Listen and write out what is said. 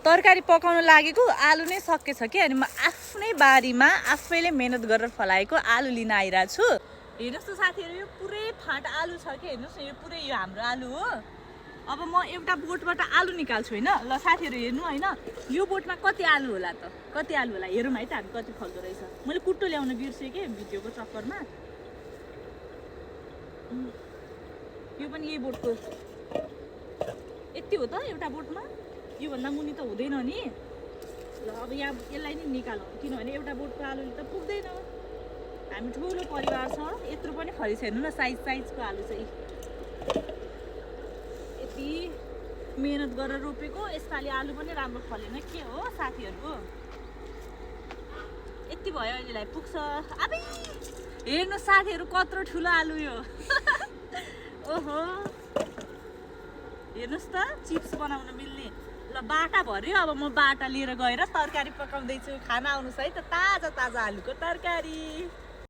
तरकारी पकाउन लागेको आलु नै सकेछ कि अनि म आफ्नै बारीमा आफैले मेहनत गरेर फलाएको आलु लिन आइरहेको छु हेर्नुहोस् त साथीहरू यो पुरै फाँट आलु छ कि हेर्नुहोस् न यो पुरै यो हाम्रो आलु हो अब म एउटा बोटबाट आलु निकाल्छु होइन ल साथीहरू हेर्नु होइन यो बोटमा कति आलु होला त कति आलु होला हेरौँ है त हामी कति फल्दो रहेछ मैले कुट्टो ल्याउन बिर्सेँ कि भिडियोको चक्करमा यो पनि यही बोटको यति हो त एउटा बोटमा योभन्दा मुनि त हुँदैन नि ल अब यहाँ यसलाई नि निकालौँ किनभने एउटा बोटको आलुले त पुग्दैन हामी ठुलो परिवार छ यत्रो पनि फरिस हेर्नु न साइजको आलु चाहिँ यति मेहनत गरेर रोपेको यसपालि आलु पनि राम्रो फलेन के हो साथीहरू यति भयो अहिलेलाई पुग्छ अबे हेर्नु साथीहरू कत्रो ठुलो आलु यो ओहो हेर्नुहोस् त चिप्स बनाउन मिल्ने ल बाटा भर्यो अब म बाटा लिएर गएर तरकारी पकाउँदैछु खाना आउनुहोस् है त ताजा ताजा आलुको तरकारी